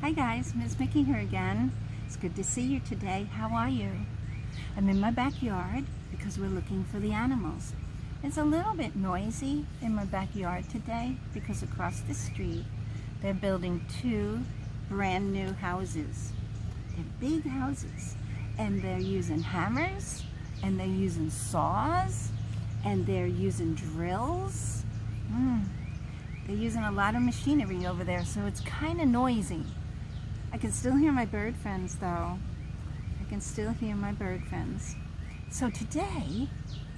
Hi guys, Ms. Mickey here again. It's good to see you today. How are you? I'm in my backyard because we're looking for the animals. It's a little bit noisy in my backyard today because across the street they're building two brand new houses. They're big houses and they're using hammers and they're using saws and they're using drills. They're using a lot of machinery over there, so it's kind of noisy. I can still hear my bird friends though. I can still hear my bird friends. So today,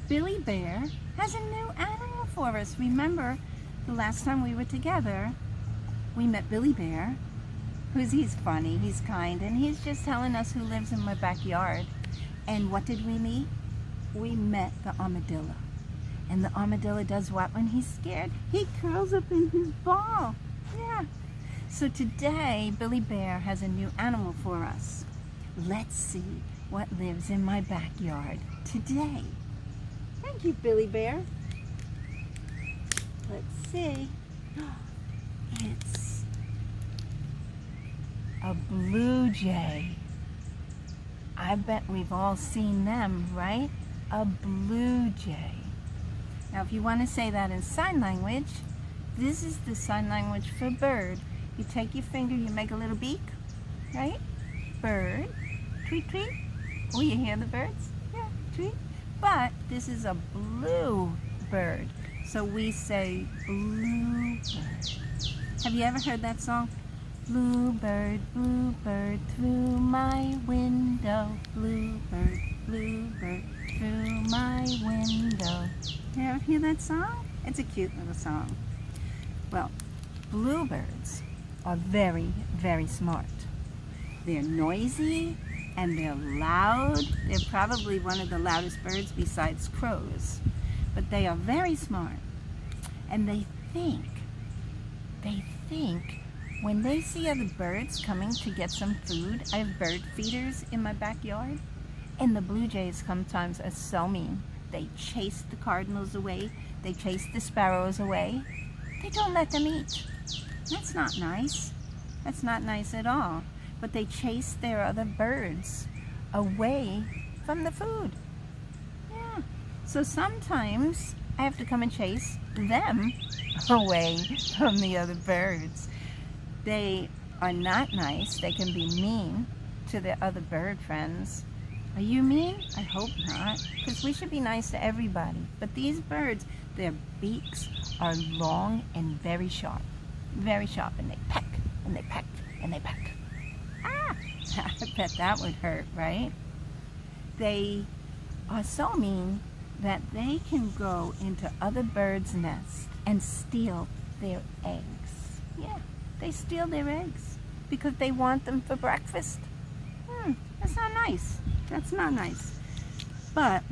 Billy Bear has a new animal for us. Remember, the last time we were together, we met Billy Bear, he's funny, he's kind, and he's just telling us who lives in my backyard. And what did we meet? We met the armadillo. And the armadillo does what when he's scared? He curls up in his ball. Yeah. So today, Billy Bear has a new animal for us. Let's see what lives in my backyard today. Thank you, Billy Bear. Let's see. It's a blue jay. I bet we've all seen them, right? A blue jay. Now, if you want to say that in sign language, this is the sign language for bird. You take your finger, you make a little beak, right? Bird, tweet, tweet. Oh, you hear the birds? Yeah, tweet. But this is a blue bird, so we say blue bird. Have you ever heard that song? Blue bird, through my window. Blue bird, through my window. You ever hear that song? It's a cute little song. Well, bluebirds are very, very smart. They're noisy and they're loud. They're probably one of the loudest birds besides crows. But they are very smart. And they think when they see other birds coming to get some food. I have bird feeders in my backyard. And the blue jays sometimes are so mean. They chase the cardinals away. They chase the sparrows away. They don't let them eat. That's not nice. That's not nice at all. But they chase their other birds away from the food. Yeah. So sometimes I have to come and chase them away from the other birds. They are not nice. They can be mean to their other bird friends. Are you mean? I hope not, because we should be nice to everybody. But these birds, their beaks are long and very sharp, and they peck, and they peck, and they peck. Ah! I bet that would hurt, right? They are so mean that they can go into other birds' nests and steal their eggs. Yeah, they steal their eggs because they want them for breakfast. That's not nice. That's not nice. But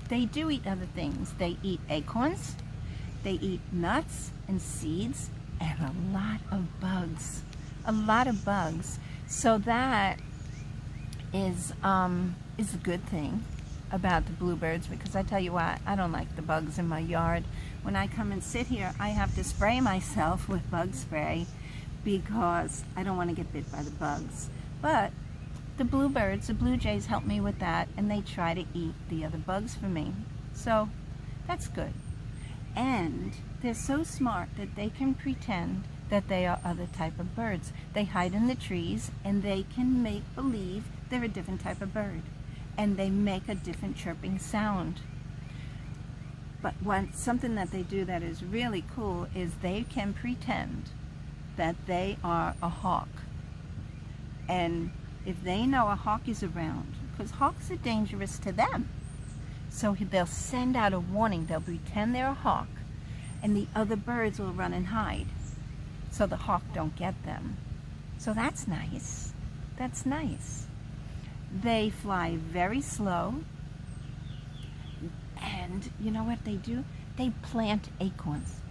they do eat other things. They eat acorns, they eat nuts and seeds, and a lot of bugs. A lot of bugs. So that is a good thing about the bluebirds, because I tell you what, I don't like the bugs in my yard. When I come and sit here, I have to spray myself with bug spray because I don't want to get bit by the bugs. But the bluebirds, the blue jays, help me with that, and they try to eat the other bugs for me. So that's good. And they're so smart that they can pretend that they are other type of birds. They hide in the trees and they can make believe they're a different type of bird. And they make a different chirping sound. But something that they do that is really cool is they can pretend that they are a hawk. And if they know a hawk is around, because hawks are dangerous to them, so they'll send out a warning. They'll pretend they're a hawk, and the other birds will run and hide, so the hawk don't get them. So that's nice. That's nice. They fly very slow, and you know what they do? They plant acorns.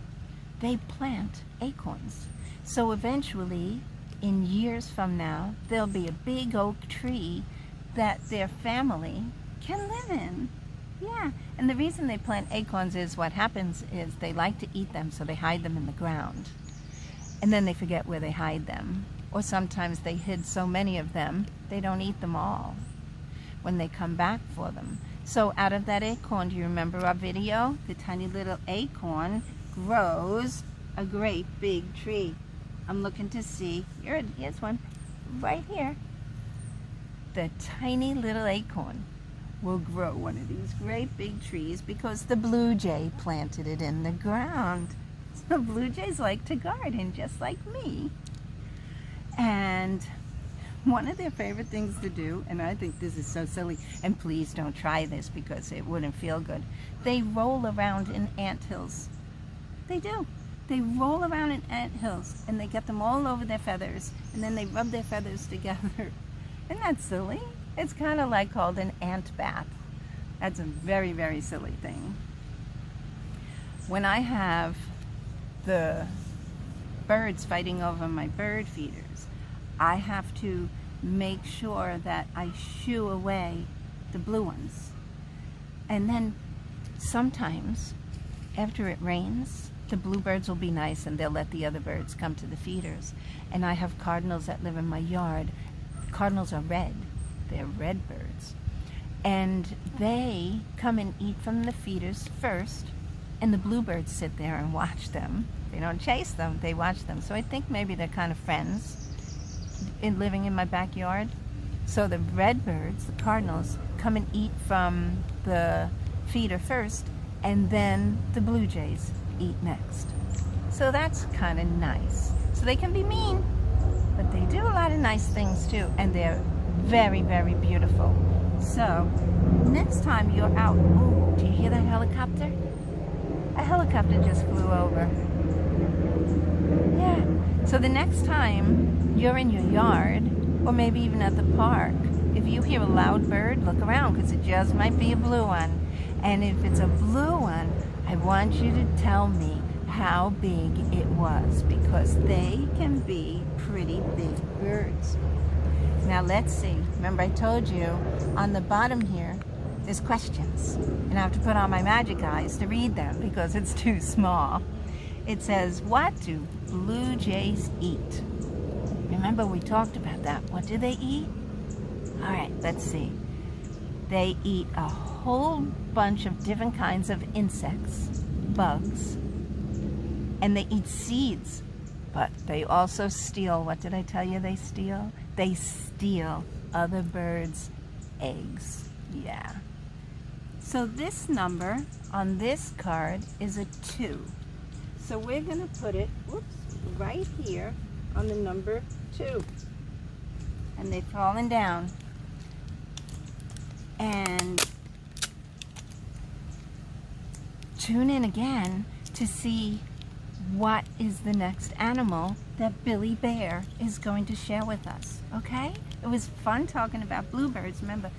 They plant acorns. So eventually, in years from now, there'll be a big oak tree that their family can live in. Yeah, and the reason they plant acorns is what happens is they like to eat them, so they hide them in the ground. And then they forget where they hide them. Or sometimes they hid so many of them, they don't eat them all when they come back for them. So out of that acorn, do you remember our video? The tiny little acorn grows a great big tree. I'm looking to see, here's one right here. The tiny little acorn will grow one of these great big trees because the blue jay planted it in the ground. So blue jays like to garden just like me. And one of their favorite things to do, and I think this is so silly, and please don't try this because it wouldn't feel good, they roll around in anthills. They do. They roll around in anthills and they get them all over their feathers, and then they rub their feathers together. Isn't that silly? It's kind of like called an ant bath. That's a very, very silly thing. When I have the birds fighting over my bird feeders, I have to make sure that I shoo away the blue ones. And then sometimes after it rains, the bluebirds will be nice and they'll let the other birds come to the feeders. And I have cardinals that live in my yard. Cardinals are red. They're red birds. And they come and eat from the feeders first, and the bluebirds sit there and watch them. They don't chase them, they watch them. So I think maybe they're kind of friends living in my backyard. So the red birds, the cardinals, come and eat from the feeder first, and then the blue jays eat next. So that's kind of nice. So they can be mean, but they do a lot of nice things too, and they're very, very beautiful. So next time you're out, ooh, do you hear that helicopter? A helicopter just flew over. Yeah. So the next time you're in your yard, or maybe even at the park, if you hear a loud bird, look around, because it just might be a blue one. And if it's a blue one, I want you to tell me how big it was, because they can be pretty big birds. Now let's see. Remember I told you on the bottom here there's questions, and I have to put on my magic eyes to read them because it's too small. It says, what do blue jays eat? Remember we talked about that. What do they eat? All right, let's see. They eat a whole bunch of different kinds of insects, bugs, and they eat seeds, but they also steal. What did I tell you they steal? They steal other birds' eggs. Yeah. So this number on this card is a 2. So we're going to put it, right here on the number 2. And they've fallen down. And tune in again to see what is the next animal that Billy Bear is going to share with us, okay? It was fun talking about bluebirds. Remember,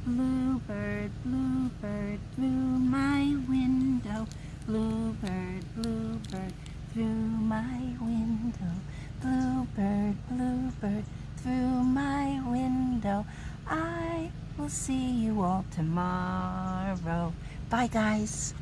bluebird, bluebird, through my window. Bluebird, bluebird, through my window. Bluebird, bluebird, through my window. I will see you all tomorrow. Bye, guys.